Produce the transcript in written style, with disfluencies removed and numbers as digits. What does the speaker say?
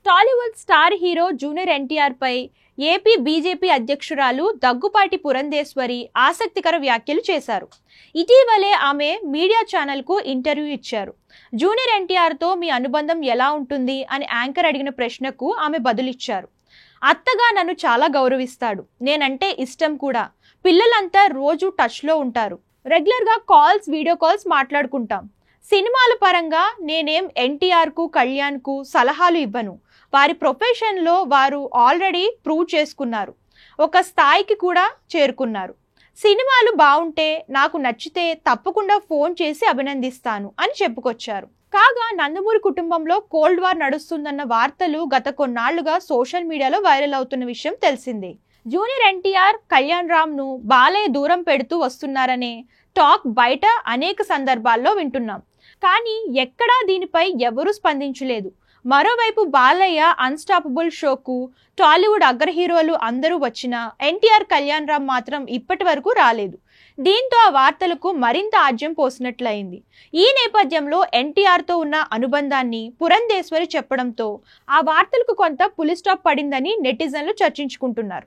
Tollywood star hero junior NTR పై AP BJP అధ్యక్షురాలు దగ్గుపాటి పురంధేశ్వరి ఆసక్తికర వ్యాఖ్యలు చేశారు. ఇటీవలే ఆమె మీడియా ఛానల్కు ఇంటర్వ్యూ ఇచ్చారు. జూనియర్ ఎన్టీఆర్తో మీ అనుబంధం ఎలా ఉంటుంది అని యాంకర్ అడిగిన ప్రశ్నకు ఆమె బదులిచ్చారు. అత్తగా నన్ను చాలా గౌరవిస్తాడు, నేనంటే ఇష్టం కూడా. పిల్లలంతా రోజు టచ్లో ఉంటారు. రెగ్యులర్గా కాల్స్, వీడియో కాల్స్ మాట్లాడుకుంటాం. సినిమాల పరంగా నేనేం ఎన్టీఆర్కు, కళ్యాణ్కు సలహాలు ఇవ్వను. వారి ప్రొఫెషన్లో వారు ఆల్రెడీ ప్రూవ్ చేసుకున్నారు, ఒక స్థాయికి కూడా చేరుకున్నారు. సినిమాలు బాగుంటే, నాకు నచ్చితే తప్పకుండా ఫోన్ చేసి అభినందిస్తాను అని చెప్పుకొచ్చారు. కాగా నందమూరి కుటుంబంలో కోల్డ్ వార్ నడుస్తుందన్న వార్తలు గత కొన్నాళ్లుగా సోషల్ మీడియాలో వైరల్ అవుతున్న విషయం తెలిసిందే. జూనియర్ ఎన్టీఆర్, కళ్యాణ్ రామ్ను బాలయ్య దూరం పెడుతూ వస్తున్నారనే టాక్ బయట అనేక సందర్భాల్లో వింటున్నాం. కానీ ఎక్కడా దీనిపై ఎవరూ స్పందించలేదు. మరోవైపు బాలయ్య అన్స్టాపబుల్ షోకు టాలీవుడ్ అగ్ర హీరోలు అందరూ వచ్చినా ఎన్టీఆర్, కళ్యాణ్ రామ్ మాత్రం ఇప్పటి వరకు రాలేదు. దీంతో ఆ వార్తలకు మరింత ఆజ్యం పోసినట్లయింది. ఈ నేపథ్యంలో ఎన్టీఆర్తో ఉన్న అనుబంధాన్ని పురంధేశ్వరి చెప్పడంతో ఆ వార్తలకు కొంత పులి స్టాప్ పడిందని నెటిజన్లు చర్చించుకుంటున్నారు.